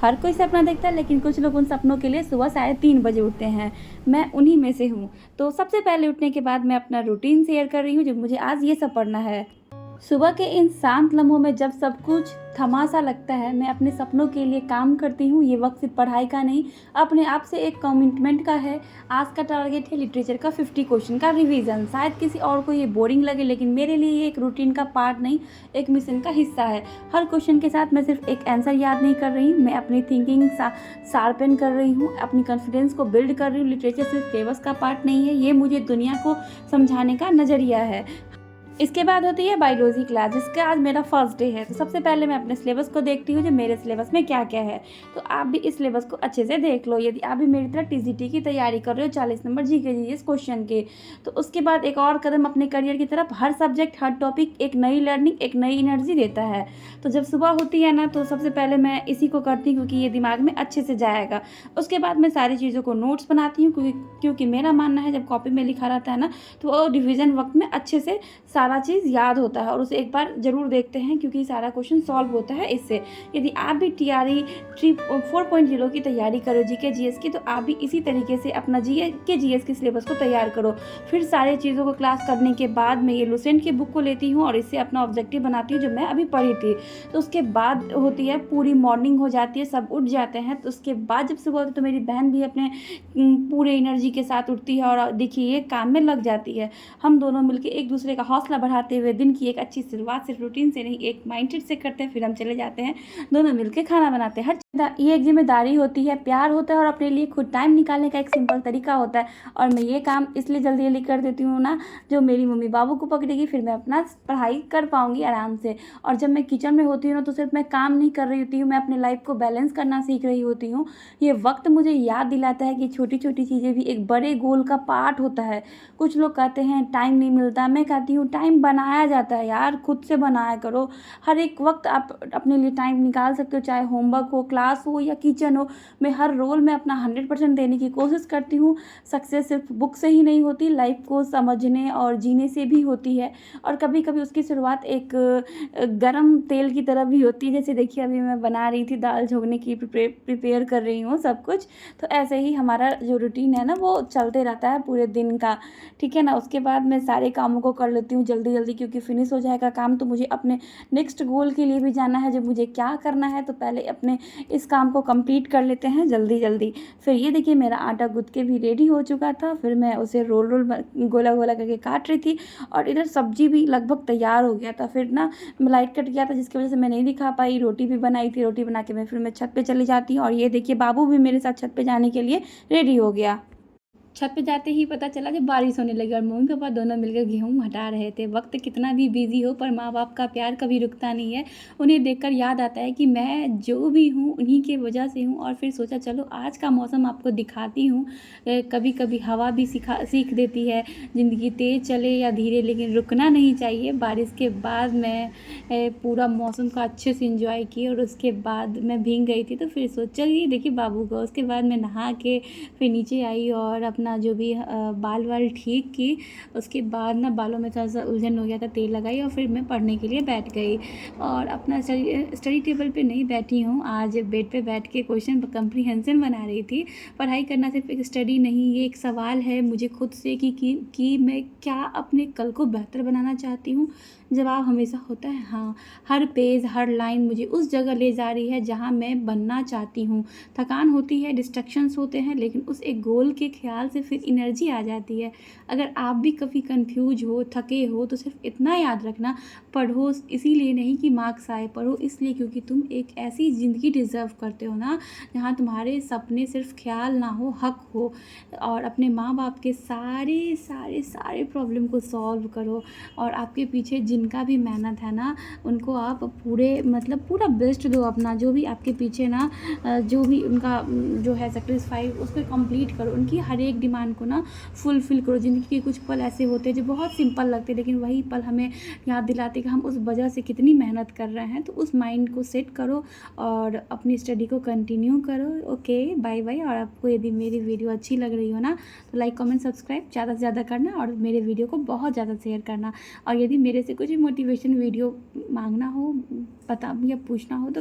हर कोई सपना देखता है, लेकिन कुछ लोग उन सपनों के लिए सुबह साढ़े 3 बजे उठते हैं। मैं उन्हीं में से हूँ। तो सबसे पहले उठने के बाद मैं अपना रूटीन शेयर कर रही हूँ, जो मुझे आज ये सब पढ़ना है। सुबह के इन शांत लम्हों में जब सब कुछ थमा-सा लगता है, मैं अपने सपनों के लिए काम करती हूँ। ये वक़्त सिर्फ पढ़ाई का नहीं, अपने आप से एक कमिटमेंट का है। आज का टारगेट है लिटरेचर का 50 क्वेश्चन का रिवीजन। शायद किसी और को ये बोरिंग लगे, लेकिन मेरे लिए ये एक रूटीन का पार्ट नहीं, एक मिशन का हिस्सा है। हर क्वेश्चन के साथ मैं सिर्फ एक आंसर याद नहीं कर रही, मैं अपनी थिंकिंग शार्पन कर रही हूँ, अपनी कॉन्फिडेंस को बिल्ड कर रही हूँ। लिटरेचर सिर्फ सिलेबस का पार्ट नहीं है, ये मुझे दुनिया को समझाने का नज़रिया है। इसके बाद होती है बायोलॉजी क्लास, जिसका आज मेरा फर्स्ट डे है। तो सबसे पहले मैं अपने सिलेबस को देखती हूँ, जो मेरे सिलेबस में क्या क्या है। तो आप भी इस सिलेबस को अच्छे से देख लो। यदि आप भी मेरी तरह टीजीटी की तैयारी कर रहे हो 40 नंबर जीके जीएस क्वेश्चन के, तो उसके बाद एक और कदम अपने करियर की तरफ। हर सब्जेक्ट, हर टॉपिक एक नई लर्निंग, एक नई एनर्जी देता है। तो जब सुबह होती है ना, तो सबसे पहले मैं इसी को करती हूँ, क्योंकि ये दिमाग में अच्छे से जाएगा। उसके बाद मैं सारी चीज़ों को नोट्स बनाती हूँ, क्योंकि मेरा मानना है जब कॉपी में लिखा रहता है ना, तो वो रिविज़न वक्त में अच्छे से सारा चीज़ याद होता है, और उसे एक बार ज़रूर देखते हैं, क्योंकि सारा क्वेश्चन सॉल्व होता है इससे। यदि आप भी टीआरई 4.0 की तैयारी करो जीके जीएस की, तो आप भी इसी तरीके से अपना जीके जीएस के सिलेबस को तैयार करो। फिर सारी चीज़ों को क्लास करने के बाद मैं ये लुसेंट की बुक को लेती हूँ और इससे अपना ऑब्जेक्टिव बनाती हूँ, जो मैं अभी पढ़ी थी। तो उसके बाद होती है पूरी मॉर्निंग हो जाती है, सब उठ जाते हैं। तो उसके बाद जब सुबह होती है, तो मेरी बहन भी अपने पूरे एनर्जी के साथ उठती है और देखिए ये काम में लग जाती है। हम दोनों मिलकर एक दूसरे का हौसला बढ़ाते हुए दिन की एक अच्छी शुरुआत सिर्फ रूटीन से नहीं, एक माइंडसेट से करते हैं। फिर हम चले जाते हैं, दोनों मिलकर खाना बनाते हैं। ये एक जिम्मेदारी होती है, प्यार होता है, और अपने लिए खुद टाइम निकालने का एक सिंपल तरीका होता है। और मैं ये काम इसलिए जल्दी जल्दी कर देती हूँ ना, जो मेरी मम्मी बाबू को पकड़ेगी, फिर मैं अपना पढ़ाई कर पाऊँगी आराम से। और जब मैं किचन में होती हूँ ना, तो सिर्फ मैं काम नहीं कर रही होती हूँ, मैं अपने लाइफ को बैलेंस करना सीख रही होती हूँ। ये वक्त मुझे याद दिलाता है कि छोटी छोटी चीज़ें भी एक बड़े गोल का पार्ट होता है। कुछ लोग कहते हैं टाइम नहीं मिलता, मैं कहती हूँ टाइम बनाया जाता है यार, खुद से बनाया करो। हर एक वक्त आप अपने लिए टाइम निकाल सकते हो, चाहे होमवर्क हो, क्लास हो या किचन हो। मैं हर रोल में अपना 100% देने की कोशिश करती हूँ। सक्सेस सिर्फ बुक से ही नहीं होती, लाइफ को समझने और जीने से भी होती है। और कभी कभी उसकी शुरुआत एक गरम तेल की तरह भी होती है। जैसे देखिए अभी मैं बना रही थी दाल झोंकने की, प्रिपेयर कर रही हूँ सब कुछ। तो ऐसे ही हमारा जो रूटीन है ना, वो चलते रहता है पूरे दिन का, ठीक है ना। उसके बाद मैं सारे कामों को कर लेती हूँ जल्दी जल्दी, क्योंकि फिनिश हो जाएगा काम तो मुझे अपने नेक्स्ट गोल के लिए भी जाना है, जो मुझे क्या करना है। तो पहले अपने इस काम को कंप्लीट कर लेते हैं जल्दी जल्दी। फिर ये देखिए मेरा आटा गूँथ के भी रेडी हो चुका था। फिर मैं उसे रोल रोल गोला गोला करके काट रही थी, और इधर सब्जी भी लगभग तैयार हो गया था। फिर ना लाइट कट गया था, जिसकी वजह से मैं नहीं दिखा पाई। रोटी भी बनाई थी, रोटी बना के मैं छत पे चली जाती हूँ। और ये देखिए बाबू भी मेरे साथ छत पे जाने के लिए रेडी हो गया। छत पे जाते ही पता चला जब बारिश होने लगी, और मम्मी पापा दोनों मिलकर गेहूँ हटा रहे थे। वक्त कितना भी बिजी हो, पर माँ बाप का प्यार कभी रुकता नहीं है। उन्हें देखकर याद आता है कि मैं जो भी हूँ उन्हीं की वजह से हूँ। और फिर सोचा चलो आज का मौसम आपको दिखाती हूँ। कभी कभी हवा भी सीख देती है, ज़िंदगी तेज़ चले या धीरे, लेकिन रुकना नहीं चाहिए। बारिश के बाद मैं पूरा मौसम का अच्छे से इंजॉय की, और उसके बाद मैं भीग गई थी। तो फिर सोचा ये देखिए बाबू को। उसके बाद मैं नहा के फिर नीचे आई और अपना जो भी बाल वाल ठीक की। उसके बाद ना बालों में थोड़ा सा उलझन हो गया था, तेल लगाई, और फिर मैं पढ़ने के लिए बैठ गई। और अपना स्टडी टेबल पे नहीं बैठी हूँ, आज बेड पे बैठ के क्वेश्चन कंप्रीहेंशन बना रही थी। पढ़ाई करना सिर्फ एक स्टडी नहीं, ये एक सवाल है मुझे खुद से कि मैं क्या अपने कल को बेहतर बनाना चाहती हूँ। जवाब हमेशा होता है हाँ। हर पेज, हर लाइन मुझे उस जगह ले जा रही है जहाँ मैं बनना चाहती हूँ। थकान होती है, डिस्ट्रैक्शंस होते हैं, लेकिन उस एक गोल के ख्याल से फिर एनर्जी आ जाती है। अगर आप भी कभी कंफ्यूज हो, थके हो, तो सिर्फ इतना याद रखना, पढ़ो इसीलिए नहीं कि मार्क्स आए, पढ़ो इसलिए क्योंकि तुम एक ऐसी ज़िंदगी डिज़र्व करते हो ना, जहाँ तुम्हारे सपने सिर्फ ख्याल ना हो, हक हो। और अपने माँ बाप के सारे सारे सारे प्रॉब्लम को सॉल्व करो, और आपके पीछे जिनका भी मेहनत है ना, उनको आप पूरा बेस्ट दो अपना। जो भी आपके पीछे ना जो भी उनका जो है सेक्रीफाइस, उसको कंप्लीट करो। उनकी हर एक डिमांड को ना फुलफ़िल करो। ज़िंदगी के कुछ पल ऐसे होते हैं जो बहुत सिंपल लगते हैं, लेकिन वही पल हमें याद दिलाते हैं कि हम उस वजह से कितनी मेहनत कर रहे हैं। तो उस माइंड को सेट करो और अपनी स्टडी को कंटिन्यू करो। Okay, bye bye. और आपको यदि मेरी वीडियो अच्छी लग रही हो ना, तो लाइक कमेंट सब्सक्राइब ज़्यादा से ज़्यादा करना, और मेरे वीडियो को बहुत ज़्यादा शेयर करना। और यदि मेरे से कुछ भी मोटिवेशन वीडियो मांगना हो, पता या पूछना हो, तो